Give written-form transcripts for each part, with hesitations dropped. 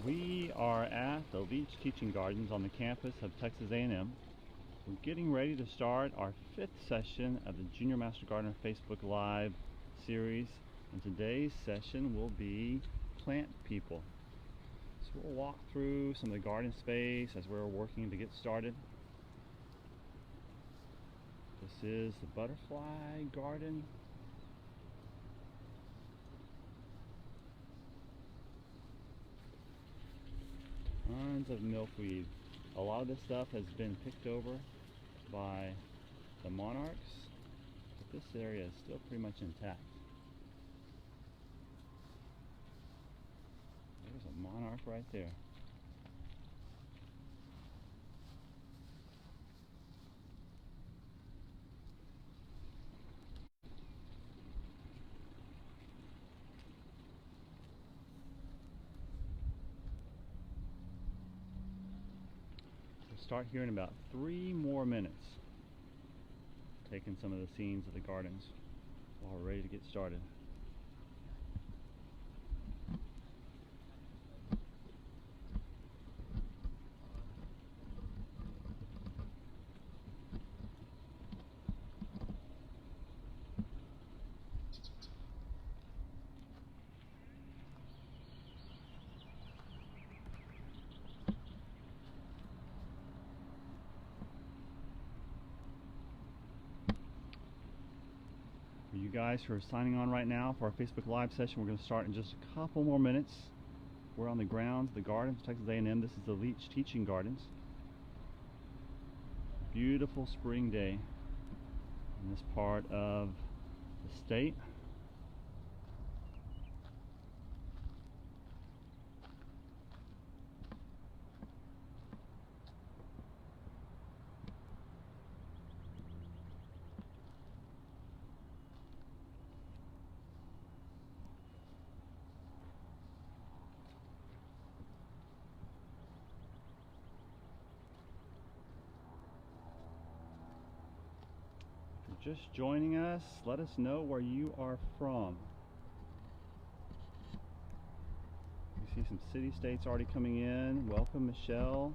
We are at the Leach Teaching Gardens on the campus of Texas A&M. We're getting ready to start our 5th session of the Junior Master Gardener Facebook Live series, and today's session will be Plant People. So we'll walk through some of the garden space as we're working to get started. This is the butterfly garden. Tons of milkweed. A lot of this stuff has been picked over by the monarchs, but this area is still pretty much intact. There's a monarch right there. Start here in about 3 more minutes, taking some of the scenes of the gardens while we're ready to get started. You guys who are signing on right now for our Facebook Live session, we're going to start in just a couple more minutes. We're on the grounds, the gardens, Texas A&M. This is the Leach Teaching Gardens. Beautiful spring day in this part of the state. Just joining us, let us know where you are from. We see some city-states already coming in. Welcome, Michelle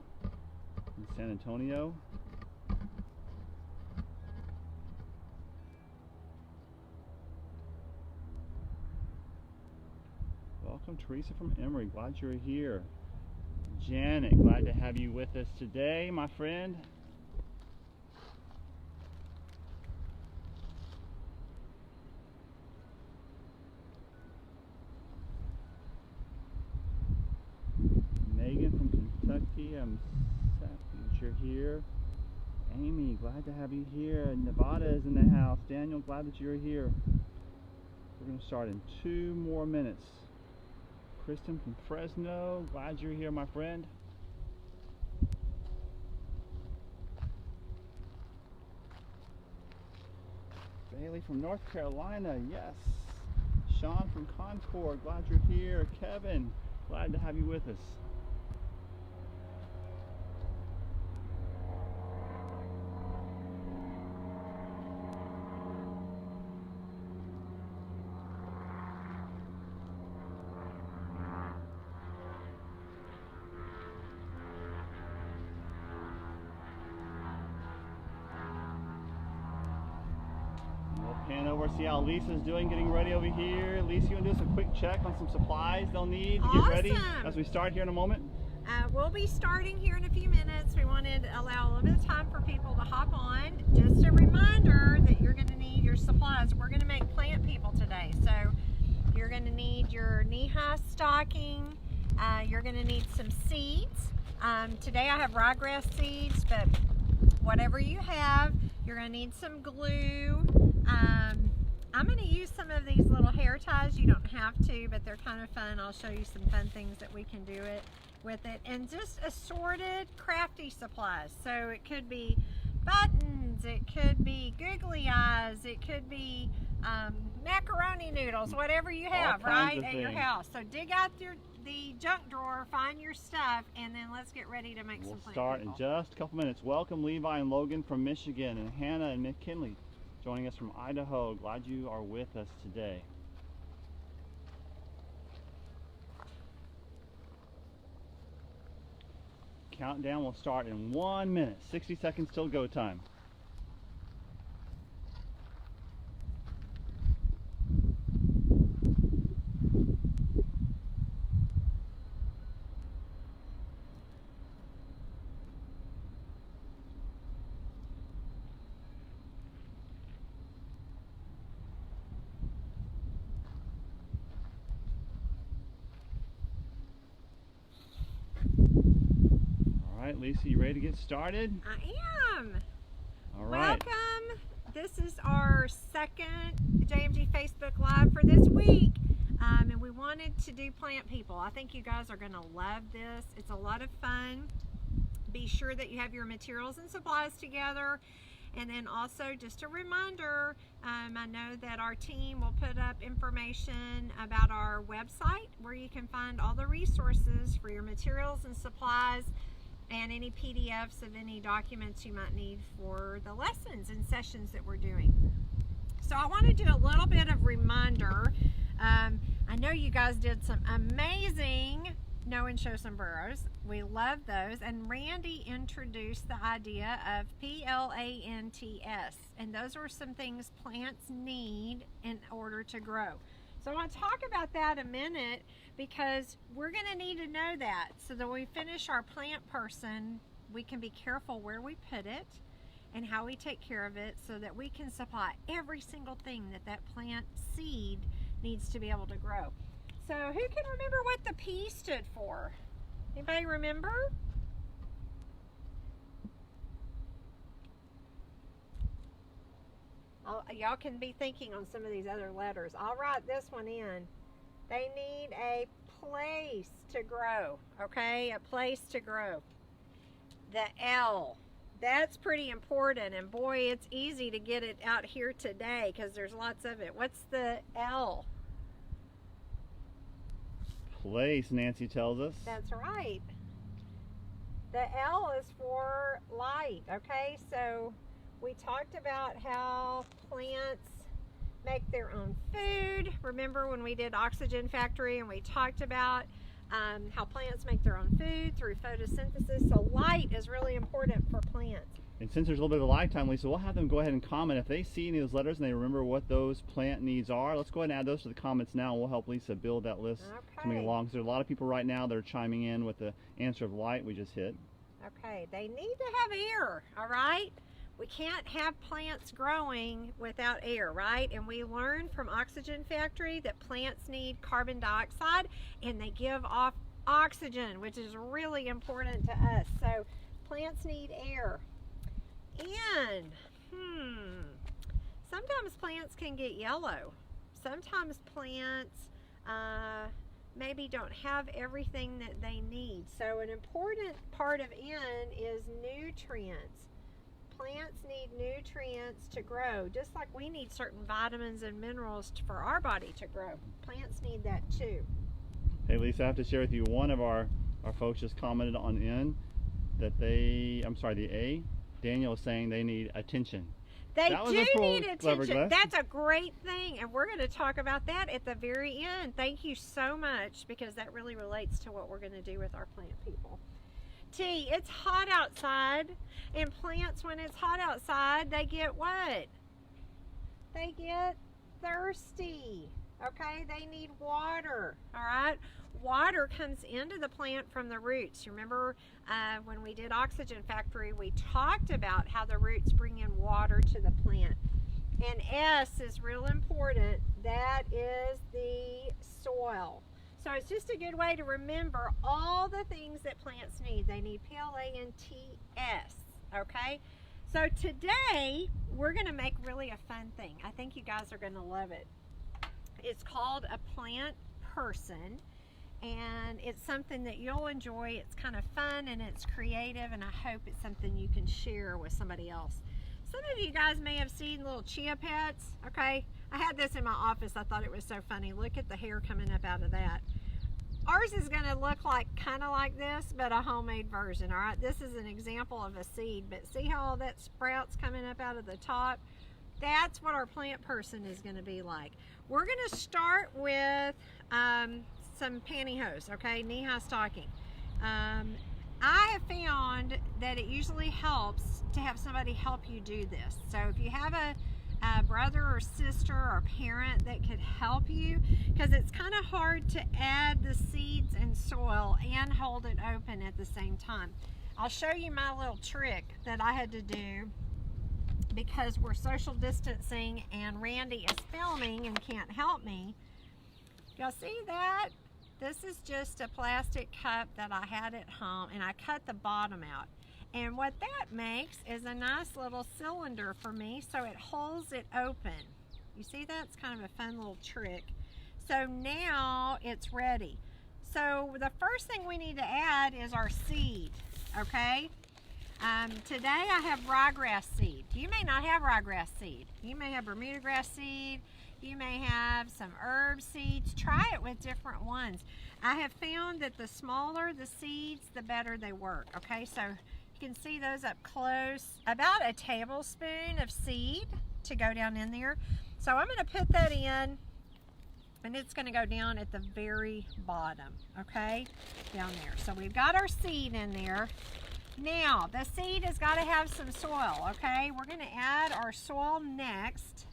in San Antonio. Welcome, Teresa from Emory. Glad you're here. Janet, glad to have you with us today, my friend. I'm happy that you're here. Amy, glad to have you here. Nevada is in the house. Daniel, glad that you're here. We're going to start in 2 more minutes. Kristen from Fresno, glad you're here, my friend. Bailey from North Carolina, yes. Sean from Concord, glad you're here. Kevin, glad to have you with us. Pan over, see how Lisa's doing, getting ready over here. Lisa, you want to do us a quick check on some supplies they'll need to get ready as we start here in a moment? We'll be starting here in a few minutes. We wanted to allow a little bit of time for people to hop on. Just a reminder that you're going to need your supplies. We're going to make plant people today. So you're going to need your knee-high stocking. You're going to need some seeds. Today I have ryegrass seeds, but whatever you have, you're going to need some glue. I'm going to use some of these little hair ties. You don't have to, but they're kind of fun. I'll show you some fun things that we can do with it. And just assorted crafty supplies. So it could be buttons, it could be googly eyes, it could be macaroni noodles, whatever you have right at your house. So dig out the junk drawer, find your stuff, and then let's get ready to make some plant people. We'll start in just a couple minutes. Welcome Levi and Logan from Michigan, and Hannah and McKinley joining us from Idaho. Glad you are with us today. Countdown will start in 1 minute. 60 seconds till go time. All right, Lisa, you ready to get started? I am. All right. Welcome. This is our second JMG Facebook Live for this week. And we wanted to do plant people. I think you guys are going to love this. It's a lot of fun. Be sure that you have your materials and supplies together. And then also just a reminder, I know that our team will put up information about our website where you can find all the resources for your materials and supplies and any PDFs of any documents you might need for the lessons and sessions that we're doing. So I want to do a little bit of reminder. I know you guys did some amazing Know and Show sombreros. We love those. And Randy introduced the idea of plants. And those are some things plants need in order to grow. So I want to talk about that a minute because we're going to need to know that so that when we finish our plant person, we can be careful where we put it and how we take care of it so that we can supply every single thing that that plant seed needs to be able to grow. So who can remember what the P stood for? Anybody remember? Y'all can be thinking on some of these other letters. I'll write this one in. They need a place to grow, okay? A place to grow. The L. That's pretty important, and boy, it's easy to get it out here today because there's lots of it. What's the L? Place, Nancy tells us. That's right. The L is for light, okay? So we talked about how plants make their own food. Remember when we did Oxygen Factory and we talked about how plants make their own food through photosynthesis. So light is really important for plants. And since there's a little bit of a lag time, Lisa, we'll have them go ahead and comment. If they see any of those letters and they remember what those plant needs are, let's go ahead and add those to the comments now, and we'll help Lisa build that list coming along. Because there are a lot of people right now that are chiming in with the answer of light we just hit. Okay, they need to have air, all right? We can't have plants growing without air, right? And we learned from Oxygen Factory that plants need carbon dioxide and they give off oxygen, which is really important to us. So plants need air. And sometimes plants can get yellow. Sometimes plants maybe don't have everything that they need. So an important part of N is nutrients. Plants need nutrients to grow, just like we need certain vitamins and minerals for our body to grow. Plants need that too. Hey Lisa, I have to share with you, one of our folks just commented on N that the A, Daniel is saying they need attention. They do need attention. That's a great thing, and we're going to talk about that at the very end. Thank you so much, because that really relates to what we're going to do with our plant people. T, it's hot outside, and plants, when it's hot outside, they get what? They get thirsty, okay? They need water, all right? Water comes into the plant from the roots. You remember when we did Oxygen Factory, we talked about how the roots bring in water to the plant. And S is real important. That is the soil. So it's just a good way to remember all the things that plants need. They need plants, okay? So today, we're going to make really a fun thing. I think you guys are going to love it. It's called a plant person, and it's something that you'll enjoy. It's kind of fun, and it's creative, and I hope it's something you can share with somebody else. Some of you guys may have seen little chia pets, okay? I had this in my office. I thought it was so funny. Look at the hair coming up out of that. Ours is going to look like kind of like this, but a homemade version, all right? This is an example of a seed, but see how all that sprouts coming up out of the top? That's what our plant person is going to be like. We're going to start with some pantyhose, okay? Knee-high stocking. I have found that it usually helps to have somebody help you do this. So if you have a brother or sister or parent that could help you, because it's kind of hard to add the seeds and soil and hold it open at the same time. I'll show you my little trick that I had to do because we're social distancing and Randy is filming and can't help me. Y'all see that? This is just a plastic cup that I had at home, and I cut the bottom out. And what that makes is a nice little cylinder for me, so it holds it open. You see that? It's kind of a fun little trick. So now it's ready. So the first thing we need to add is our seed, okay? Today I have ryegrass seed. You may not have ryegrass seed. You may have Bermuda grass seed. You may have some herb seeds. Try it with different ones. I have found that the smaller the seeds, the better they work, okay? So you can see those up close. About a tablespoon of seed to go down in there. So I'm going to put that in, and it's going to go down at the very bottom, okay? Down there. So we've got our seed in there. Now, the seed has got to have some soil, okay? We're going to add our soil next.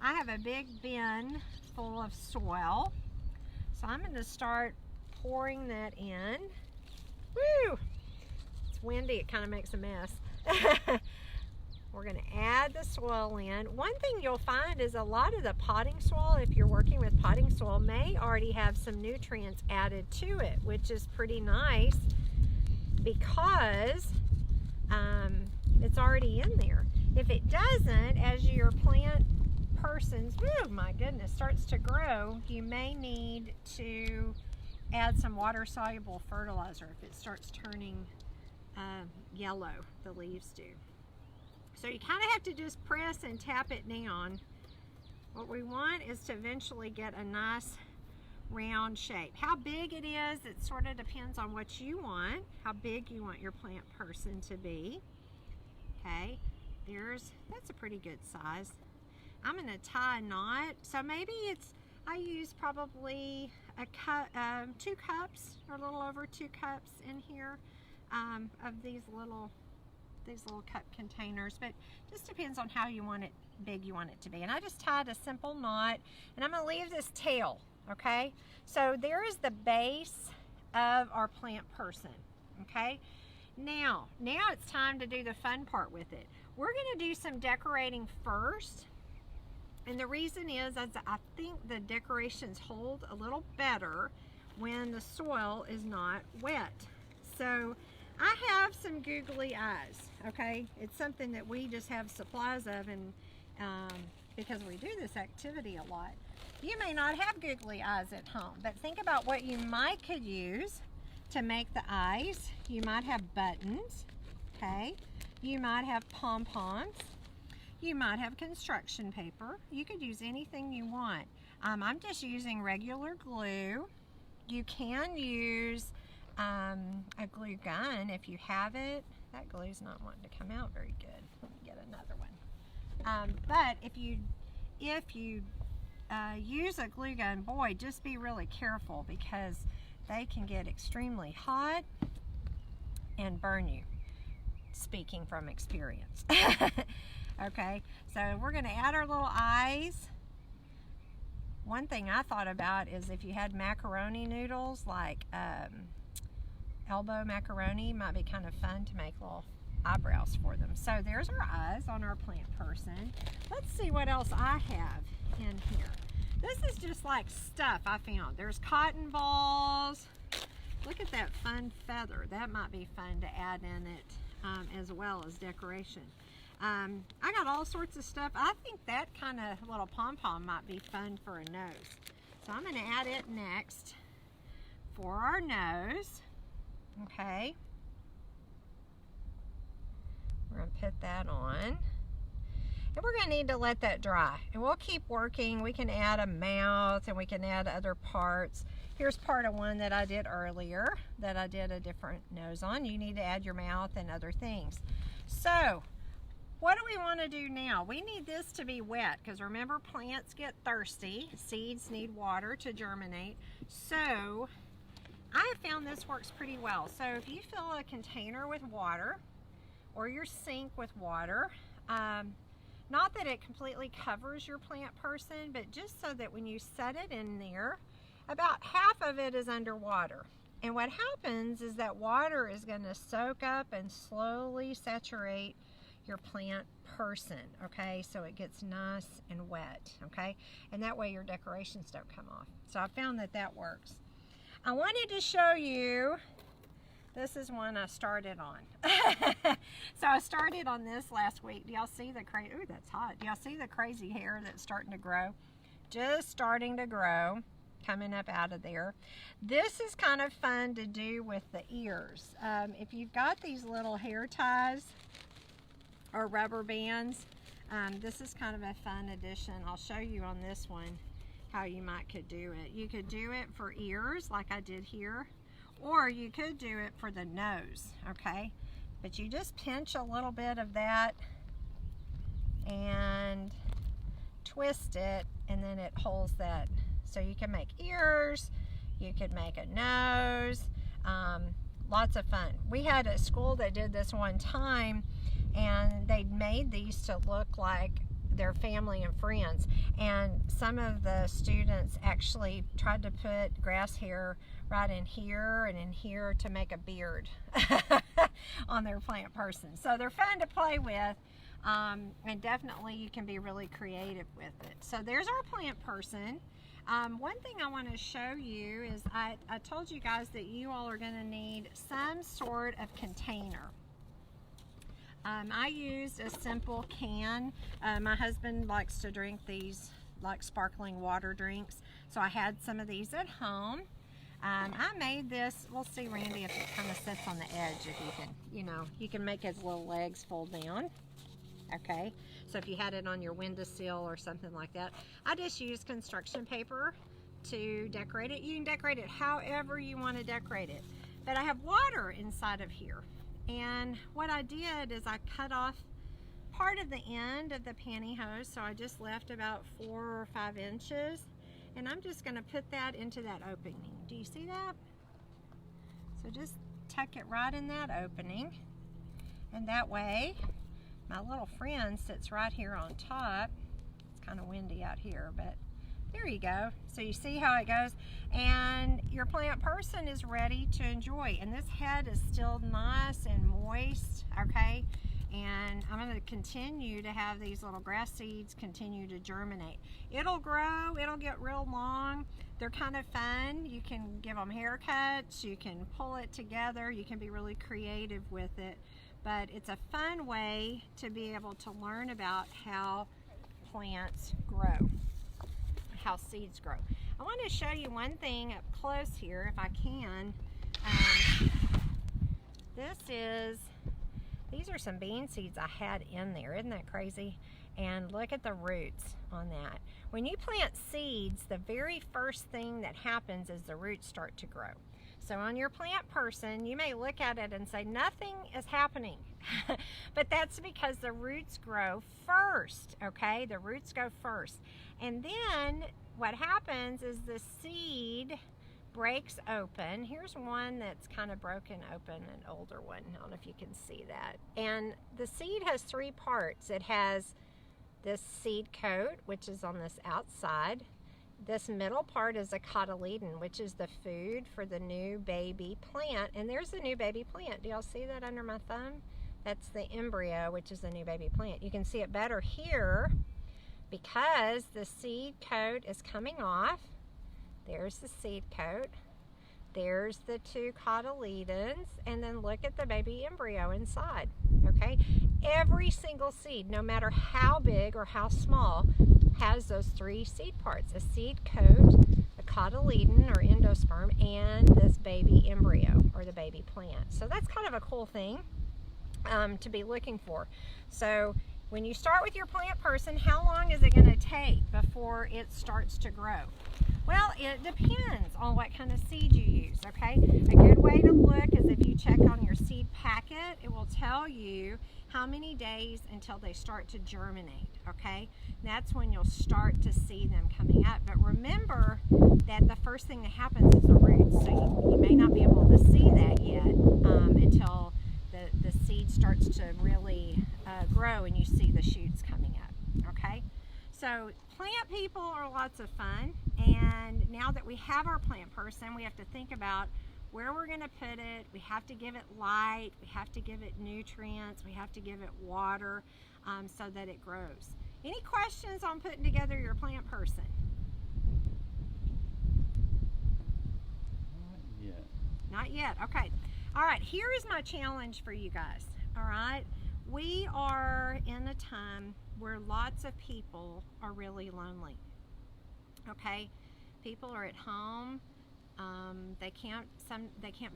I have a big bin full of soil. So I'm going to start pouring that in. Woo! It's windy, it kind of makes a mess. We're going to add the soil in. One thing you'll find is a lot of the potting soil, if you're working with potting soil, may already have some nutrients added to it, which is pretty nice because it's already in there. If it doesn't, as your plant person's, oh my goodness, starts to grow, you may need to add some water-soluble fertilizer if it starts turning yellow, the leaves do. So you kind of have to just press and tap it down. What we want is to eventually get a nice round shape. How big it is, it sort of depends on what you want, how big you want your plant person to be. Okay, that's a pretty good size. I'm going to tie a knot. So maybe I use probably a cup, 2 cups, or a little over 2 cups in here of these little cup containers, but just depends on how big you want it to be. And I just tied a simple knot, and I'm going to leave this tail, okay? So there is the base of our plant person, okay? Now it's time to do the fun part with it. We're going to do some decorating first. And the reason is I think the decorations hold a little better when the soil is not wet. So I have some googly eyes, okay? It's something that we just have supplies of, and because we do this activity a lot. You may not have googly eyes at home, but think about what you could use to make the eyes. You might have buttons, okay? You might have pom-poms. You might have construction paper. You could use anything you want. I'm just using regular glue. You can use a glue gun if you have it. That glue's not wanting to come out very good. Let me get another one. But if you use a glue gun, boy, just be really careful because they can get extremely hot and burn you. Speaking from experience. Okay, so we're going to add our little eyes. One thing I thought about is if you had macaroni noodles, like elbow macaroni, might be kind of fun to make little eyebrows for them. So there's our eyes on our plant person. Let's see what else I have in here. This is just like stuff I found. There's cotton balls. Look at that fun feather. That might be fun to add in it as well as decoration. I got all sorts of stuff. I think that kind of little pom-pom might be fun for a nose. So I'm going to add it next for our nose. Okay. We're going to put that on. And we're going to need to let that dry. And we'll keep working. We can add a mouth and we can add other parts. Here's part of one that I did earlier that I did a different nose on. You need to add your mouth and other things. So, what do we want to do now? We need this to be wet because remember, plants get thirsty. Seeds need water to germinate. So I have found this works pretty well. So if you fill a container with water or your sink with water, not that it completely covers your plant person, but just so that when you set it in there, about half of it is underwater. And what happens is that water is going to soak up and slowly saturate your plant person, okay? So it gets nice and wet, okay? And that way your decorations don't come off. So I found that that works. I wanted to show you, this is one I started on. So I started on this last week. Do y'all see the crazy, ooh, that's hot. Do y'all see the crazy hair that's starting to grow? Just starting to grow, coming up out of there. This is kind of fun to do with the ears. If you've got these little hair ties or rubber bands, this is kind of a fun addition. I'll show you on this one how you could do it. You could do it for ears like I did here, or you could do it for the nose, okay? But you just pinch a little bit of that and twist it, and then it holds that. So you can make ears, you could make a nose, lots of fun. We had a school that did this one time, and they made these to look like their family and friends, and some of the students actually tried to put grass hair right in here and in here to make a beard on their plant person. So they're fun to play with, and definitely you can be really creative with it. So there's our plant person. One thing I want to show you is I told you guys that you all are going to need some sort of container. I used a simple can. My husband likes to drink these like sparkling water drinks, so I had some of these at home. I made this, we'll see, Randy, if it kind of sits on the edge, if you can, you can make his little legs fold down. Okay, so if you had it on your windowsill or something like that. I just used construction paper to decorate it. You can decorate it however you want to decorate it. But I have water inside of here. And what I did is I cut off part of the end of the pantyhose, so I just left about 4 or 5 inches. And I'm just going to put that into that opening. Do you see that? So just tuck it right in that opening. And that way, my little friend sits right here on top. It's kind of windy out here, but there you go. So you see how it goes, and your plant person is ready to enjoy. And this head is still nice and moist, okay? And I'm going to continue to have these little grass seeds continue to germinate. It'll grow, it'll get real long. They're kind of fun. You can give them haircuts, you can pull it together, you can be really creative with it. But it's a fun way to be able to learn about how plants grow, how seeds grow. I want to show you one thing up close here, if I can. These are some bean seeds I had in there. Isn't that crazy? And look at the roots on that. When you plant seeds, the very first thing that happens is the roots start to grow. So on your plant person, you may look at it and say, nothing is happening. But that's because the roots grow first, okay? The roots go first. And then what happens is the seed breaks open. Here's one that's kind of broken open, an older one. I don't know if you can see that. And the seed has 3 parts. It has this seed coat, which is on this outside. This middle part is a cotyledon, which is the food for the new baby plant. And there's the new baby plant. Do y'all see that under my thumb? That's the embryo, which is the new baby plant. You can see it better here because the seed coat is coming off. There's the seed coat. There's the 2 cotyledons. And then look at the baby embryo inside, okay? Every single seed, no matter how big or how small, has those 3 seed parts: a seed coat, a cotyledon or endosperm, and this baby embryo or the baby plant. So that's kind of a cool thing to be looking for. So when you start with your plant person, how long is it going to take before it starts to grow? Well, it depends on what kind of seed you use, okay? A good way to look is if you check on your seed packet, it will tell you how many days until they start to germinate, okay? And that's when you'll start to see them coming up. But remember that the first thing that happens is the roots. So you may not be able to see that yet until the seed starts to really grow and you see the shoots coming up, okay? So plant people are lots of fun, and now that we have our plant person, we have to think about where we're going to put it. We have to give it light, we have to give it nutrients, we have to give it water so that it grows. Any questions on putting together your plant person? Not yet. Not yet, okay. All right, here is my challenge for you guys, all right? We are in a time where lots of people are really lonely, okay? People are at home. They can't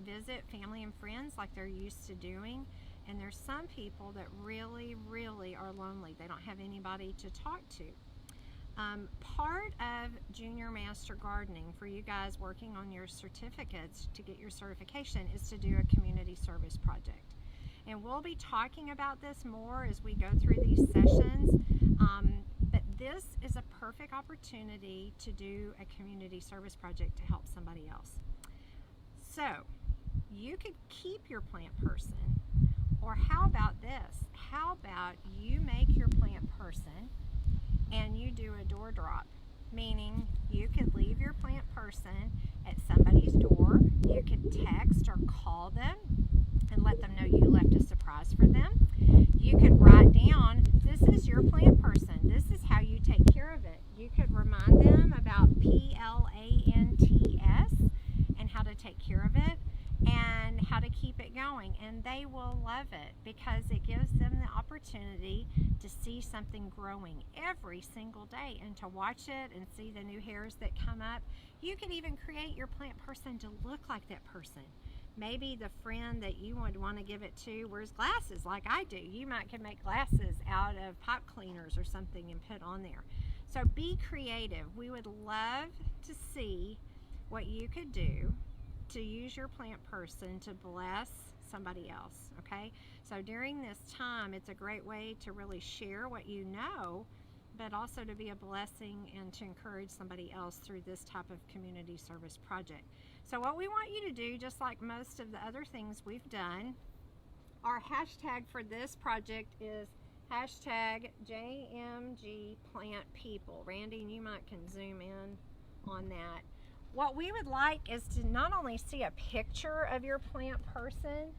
visit family and friends like they're used to doing, and there's some people that really are lonely. They don't have anybody to talk to. Part of Junior Master Gardening for you guys working on your certificates to get your certification is to do a community service project, and we'll be talking about this more as we go through these sessions. But this is a perfect opportunity to do a community service project to help somebody else. So you could keep your plant person, or how about this? How about you make your plant person and you do a door drop, meaning you could leave your plant person at somebody's door. You could text or call them and let them know you left a surprise for them. You could write down, this is your plant person, this is how you take care of it. You could remind them about PLANTS and how to take care of it and how to keep it going, and they will love it because it gives them the opportunity to see something growing every single day and to watch it and see the new hairs that come up. You could even create your plant person to look like that person. Maybe the friend that you would want to give it to wears glasses like I do. You might can make glasses out of pipe cleaners or something and put on there. So be creative. We would love to see what you could do to use your plant person to bless somebody else, okay? So during this time, it's a great way to really share what you know, but also to be a blessing and to encourage somebody else through this type of community service project. So what we want you to do, just like most of the other things we've done, our hashtag for this project is hashtag JMG Plant People. Randy, and you might can zoom in on that. What we would like is to not only see a picture of your plant person,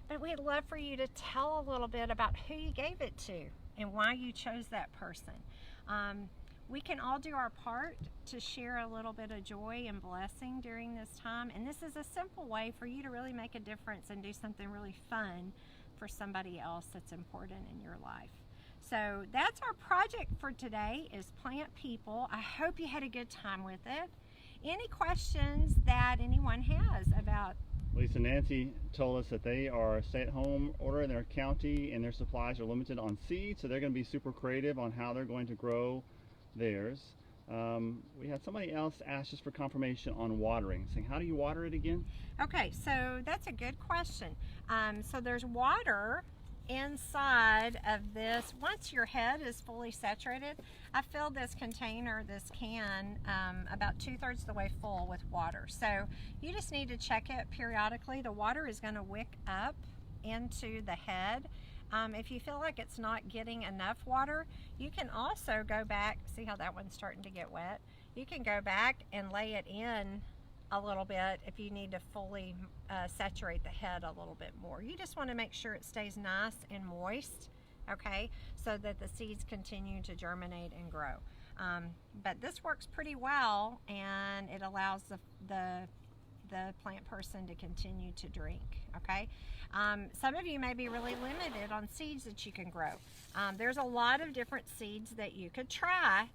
but we'd love for you to tell a little bit about who you gave it to and why you chose that person. We can all do our part to share a little bit of joy and blessing during this time, and this is a simple way for you to really make a difference and do something really fun for somebody else that's important in your life. So that's our project for today, is Plant People. I hope you had a good time with it. Any questions that anyone has about? Lisa and Nancy told us that they are a stay-at-home order in their county and their supplies are limited on seed, so they're going to be super creative on how they're going to grow theirs. We had somebody else ask just for confirmation on watering, saying, how do you water it again? Okay, so that's a good question. So there's water inside of this. Once your head is fully saturated, I filled this container, this can, about 2/3 the way full with water. So you just need to check it periodically. The water is going to wick up into the head. If you feel like it's not getting enough water, you can also go back. See how that one's starting to get wet? You can go back and lay it in a little bit if you need to fully saturate the head a little bit more. You just want to make sure it stays nice and moist, okay, so that the seeds continue to germinate and grow. But this works pretty well, and it allows the plant person to continue to drink, okay? Some of you may be really limited on seeds that you can grow. There's a lot of different seeds that you could try.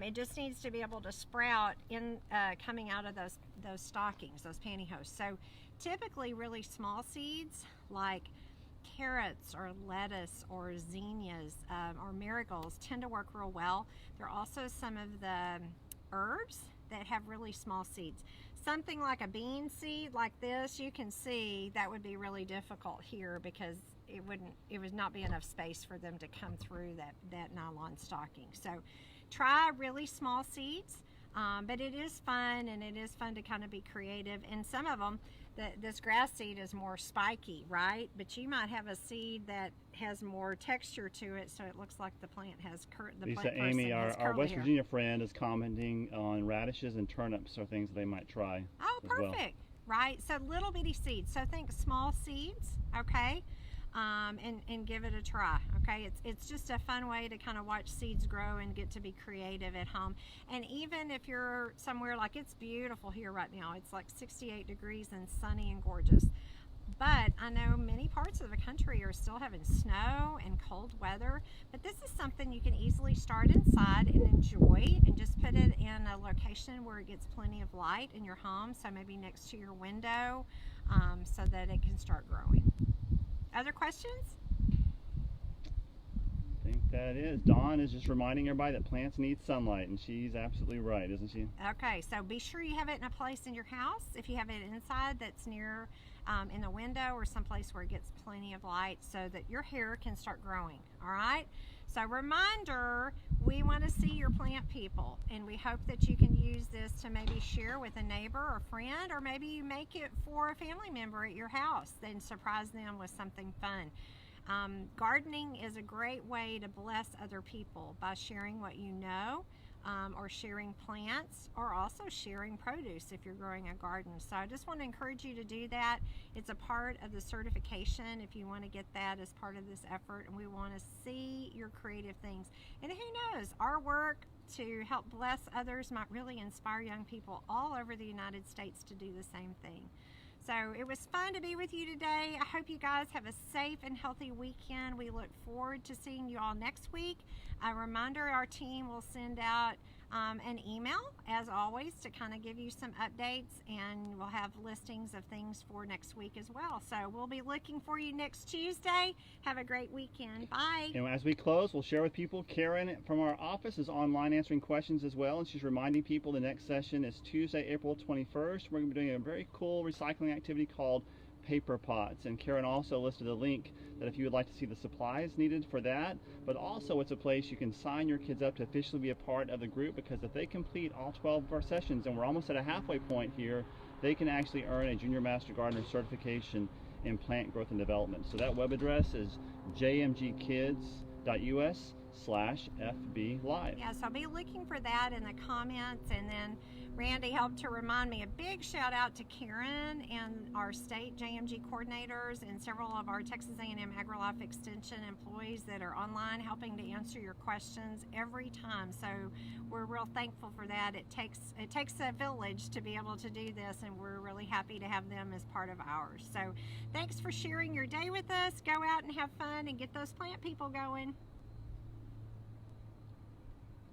It just needs to be able to sprout in coming out of those stockings, those pantyhose. So typically really small seeds like carrots or lettuce or zinnias or marigolds tend to work real well. There are also some of the herbs that have really small seeds. Something like a bean seed like this, you can see that would be really difficult here because it would not be enough space for them to come through that nylon stocking. So try really small seeds. But it is fun, and it is fun to kind of be creative. And some of them, this grass seed is more spiky, right? But you might have a seed that has more texture to it, so it looks like the plant has Lisa, Amy, our West Virginia friend is commenting on radishes and turnips are things that they might try. Oh, perfect. Well. Right? So little bitty seeds. So think small seeds, okay? And give it a try, okay? It's just a fun way to kind of watch seeds grow and get to be creative at home. And even if you're somewhere, like it's beautiful here right now, it's like 68 degrees and sunny and gorgeous. But I know many parts of the country are still having snow and cold weather, but this is something you can easily start inside and enjoy, and just put it in a location where it gets plenty of light in your home, so maybe next to your window, so that it can start growing. Other questions? I think that is. Dawn is just reminding everybody that plants need sunlight, and she's absolutely right, isn't she? Okay, so be sure you have it in a place in your house. If you have it inside, that's near in the window or someplace where it gets plenty of light, so that your hair can start growing. All right, so reminder, we want to see your plant people, and we hope that you can use this to maybe share with a neighbor or friend, or maybe you make it for a family member at your house, then surprise them with something fun. Gardening is a great way to bless other people by sharing what you know, or sharing plants, or also sharing produce if you're growing a garden. So I just want to encourage you to do that. It's a part of the certification if you want to get that as part of this effort, and we want to see your creative things. And who knows, our work to help bless others might really inspire young people all over the United States to do the same thing. So it was fun to be with you today. I hope you guys have a safe and healthy weekend. We look forward to seeing you all next week. A reminder, our team will send out an email, as always, to kind of give you some updates, and we'll have listings of things for next week as well. So we'll be looking for you next Tuesday. Have a great weekend. Bye. And as we close, we'll share with people, Karen from our office is online answering questions as well, and she's reminding people the next session is Tuesday, April 21st. We're going to be doing a very cool recycling activity called paper pots, and Karen also listed a link that if you would like to see the supplies needed for that, but also it's a place you can sign your kids up to officially be a part of the group, because if they complete all 12 of our sessions, and we're almost at a halfway point here, they can actually earn a Junior Master Gardener certification in plant growth and development. So that web address is jmgkids.us/FB Live. Yeah, so I'll be looking for that in the comments. And then Randy helped to remind me, a big shout out to Karen and our state JMG coordinators and several of our Texas A&M AgriLife Extension employees that are online helping to answer your questions every time. So we're real thankful for that. It takes a village to be able to do this, and we're really happy to have them as part of ours. So thanks for sharing your day with us. Go out and have fun and get those plant people going.